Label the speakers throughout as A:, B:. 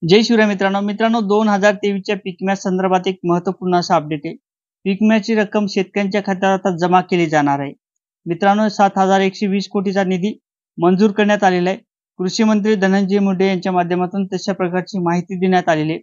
A: जय शिवराय मित्रांनो 2023च्या पीक विम्या संदर्भात एक महत्त्वपूर्ण असा अपडेट आहे। पीक विम्याची रक्कम शेतकऱ्यांच्या खात्यावर आता जमा केली जाणार आहे। मित्रांनो 7120 कोटीचा निधी मंजूर करण्यात आलेला आहे। कृषी मंत्री धनंजय मुंडे यांच्या माध्यमातून तशा प्रकारची माहिती देण्यात आलेली आहे।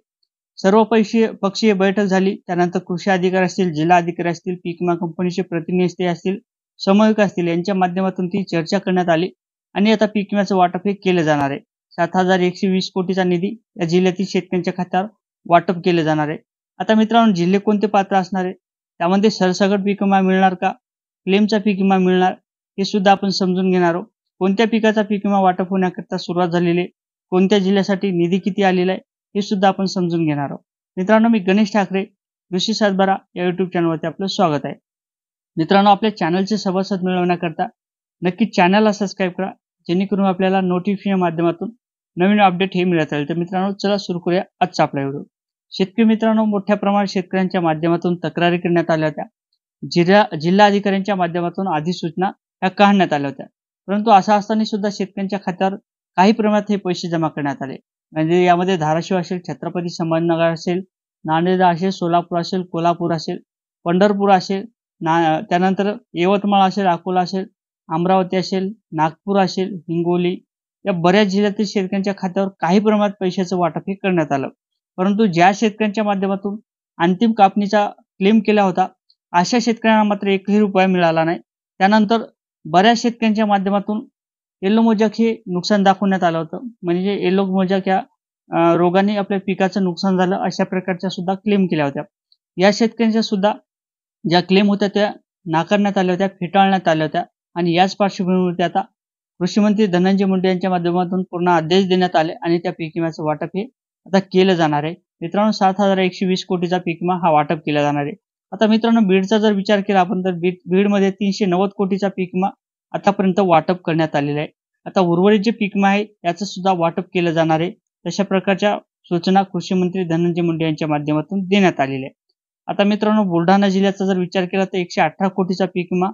A: सर्व पक्षीय बैठक झाली, त्यानंतर कृषी अधिकारी असतील, जिल्हा अधिकारी असतील, पीक विमा कंपनीचे प्रतिनिधी असतील, समन्वयक असतील यांच्या माध्यमातून ती चर्चा करण्यात आली आणि आता पीक विम्याचं वाटप हे केले जाणार आहे। 7120 कोटीचा निधी या जिल्ह्यातील शेतकऱ्यांच्या खात्यावर वाटप केले जाणार आहे। आता मित्रांनो जिल्हे कोणते पात्र असणार आहे, त्यामध्ये सरसकट पीक विमा मिळणार का, क्लेमचा पीक विमा मिळणार हे सुद्धा आपण समजून घेणार आहोत। कोणत्या पिकाचा पीक विमा वाटप होण्याकरता सुरुवात झालेली आहे, कोणत्या जिल्ह्यासाठी निधी किती आलेला आहे हे सुद्धा आपण समजून घेणार आहोत। मित्रांनो मी गणेश ठाकरे कृषी सातबारा या YouTube चॅनलवरती आपलं स्वागत आहे। मित्रांनो आपल्या चॅनलचे सभासद मिळवण्याकरता नक्की चॅनलला सबस्क्राइब करा, जेणेकरून आपल्याला नोटिफिकेशन माध्यमातून नवीन अपडेट हे मिळत राहील। तर मित्रांनो चला सुरू करूया आजचा आपला व्हिडिओ। शेतकरी मित्रांनो मोठ्या प्रमाणात शेतकऱ्यांच्या माध्यमातून तक्रारी करण्यात आल्या होत्या। जिल्हा अधिकाऱ्यांच्या माध्यमातून अधिसूचना ह्या काढण्यात आल्या होत्या, परंतु असं असताना सुद्धा शेतकऱ्यांच्या खात्यावर काही प्रमाणात हे पैसे जमा करण्यात आले। म्हणजे यामध्ये धाराशिव असेल, छत्रपती संभाजीनगर असेल, नांदेड असेल, सोलापूर असेल, कोल्हापूर असेल, पंढरपूर असेल, त्यानंतर यवतमाळ असेल, अकोला असेल, अमरावती असेल, नागपूर असेल, हिंगोली या बऱ्याच जिल्ह्यातील शेतकऱ्यांच्या खात्यावर काही प्रमाणात पैशाचं वाटप हे करण्यात आलं। परंतु ज्या शेतकऱ्यांच्या माध्यमातून अंतिम कापणीचा क्लेम केला होता अशा शेतकऱ्यांना मात्र एकही रुपया मिळाला नाही। त्यानंतर बऱ्याच शेतकऱ्यांच्या माध्यमातून येलो मोजॅक हे नुकसान दाखवण्यात आलं होतं, म्हणजे येलो मोजॅक या रोगाने आपल्या पिकाचं नुकसान झालं अशा प्रकारच्या सुद्धा क्लेम केल्या होत्या। या शेतकऱ्यांच्या सुद्धा ज्या क्लेम होत्या त्या नाकारण्यात आल्या होत्या, फेटाळण्यात आल्या होत्या आणि याच पार्श्वभूमीवरती आता कृषी मंत्री धनंजय मुंडे यांच्या माध्यमातून पूर्ण आदेश देण्यात आले आणि त्या पीक विम्याचं वाटप हे आता केलं जाणार आहे। मित्रांनो 7120 कोटीचा पीक विमा हा वाटप केला जाणार आहे। आता मित्रांनो बीडचा जर विचार केला आपण तर बीडमध्ये 390 कोटीचा पीक विमा आतापर्यंत वाटप करण्यात आलेला आहे। आता उर्वरित जे पीक विमा आहे याचं सुद्धा वाटप केलं जाणार आहे। तशा प्रकारच्या सूचना कृषी मंत्री धनंजय मुंडे यांच्या माध्यमातून देण्यात आलेल्या आहे। आता मित्रांनो बुलढाणा जिल्ह्याचा जर विचार केला तर 118 कोटीचा पीक विमा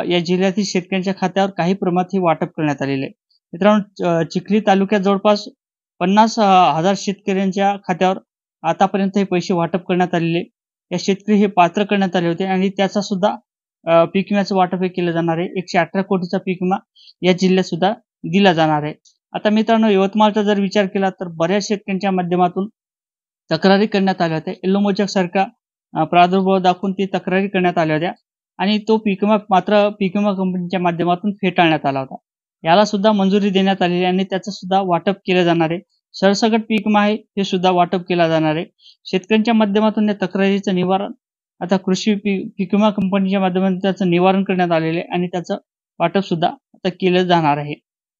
A: या जिल्ह्यातील शेतकऱ्यांच्या खात्यावर काही प्रमाणात हे वाटप करण्यात आलेले आहे। मित्रांनो चिखली तालुक्यात जवळपास 50,000 शेतकऱ्यांच्या खात्यावर आतापर्यंत हे पैसे वाटप करण्यात आलेले। या शेतकरी हे पात्र करण्यात आले होते आणि त्याचा सुद्धा पीक विम्याचं वाटप हे केलं जाणार आहे। 118 कोटीचा पीक विमा या जिल्ह्यात सुद्धा दिला जाणार आहे। आता मित्रांनो यवतमाळचा जर विचार केला तर बऱ्याच शेतकऱ्यांच्या माध्यमातून तक्रारी करण्यात आल्या होत्या। येलो मोजॅक सारखा प्रादुर्भाव दाखवून ती तक्रारी करण्यात आल्या होत्या आणि तो पीक विमा मात्र पीक विमा कंपनीच्या माध्यमातून फेटाळण्यात आला होता। याला सुद्धा मंजुरी देण्यात आलेली आणि त्याचं सुद्धा वाटप केलं जाणार आहे। सरसकट पीक विमा आहे हे सुद्धा वाटप केला जाणार आहे। शेतकऱ्यांच्या माध्यमातून या तक्रारीचं निवारण आता कृषी पीक विमा कंपनीच्या माध्यमातून त्याचं निवारण करण्यात आलेले आणि त्याचं वाटप सुद्धा आता केलं जाणार आहे।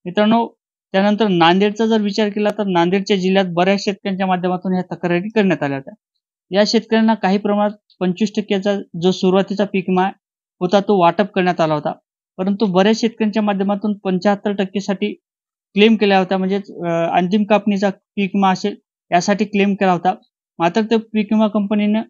A: मित्रांनो त्यानंतर नांदेडचा जर विचार केला तर नांदेडच्या जिल्ह्यात बऱ्याच शेतकऱ्यांच्या माध्यमातून ह्या तक्रारी करण्यात आल्या होत्या। या शेतकऱ्यांना काही प्रमाणात 25% जो सुरुवातीचा पीक विमा होता तो वाटप करण्यात आला होता, परंतु बऱ्याच शेतकऱ्यांच्या माध्यमातून 75% साठी क्लेम केला होता, म्हणजे अंतिम कापणीचा पीक विमा असेल यासाठी क्लेम केला होता। मात्र त्या पीक विमा कंपनीने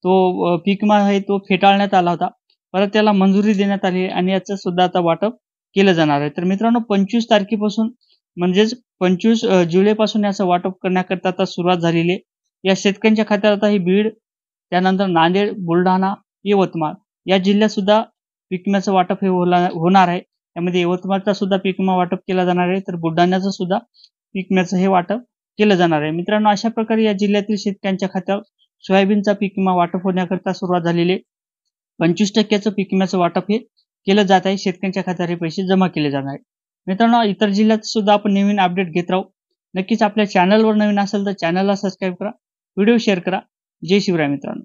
A: तो पीक विमा आहे तो फेटाळण्यात आला होता, परत त्याला मंजुरी देण्यात आली आणि याचं सुद्धा आता वाटप केलं जाणार आहे। तर मित्रांनो 25 तारखेपासून म्हणजेच 25 जुलैपासून याचं वाटप करण्याकरता आता सुरुवात झालेली आहे। या शेतकऱ्यांच्या खात्यावर आता ही बीड, त्यानंतर नांदेड, बुलढाणा, यवतमाळ या जिल्ह्यात सुद्धा पीक विम्याचं वाटप हे होणार आहे। त्यामध्ये यवतमाळचा सुद्धा पीक विमा वाटप केला जाणार आहे, तर बुलढाण्याचं सुद्धा पीक विम्याचं हे वाटप केलं जाणार आहे। मित्रांनो अशा प्रकारे या जिल्ह्यातील शेतकऱ्यांच्या खात्यावर सोयाबीनचा पीक विमा वाटप होण्याकरता सुरुवात झालेली आहे। 25% पीक विम्याचं वाटप हे केलं जात आहे। शेतकऱ्यांच्या खात्यावर हे पैसे जमा केले जाणार आहेत। मित्रांनो इतर जिल्ह्यात सुद्धा आपण नवीन अपडेट घेत राहू। नक्कीच आपल्या चॅनलवर नवीन असेल तर चॅनलला सबस्क्राइब करा, व्हिडिओ शेअर करा। जय शिवराय मित्रांनो।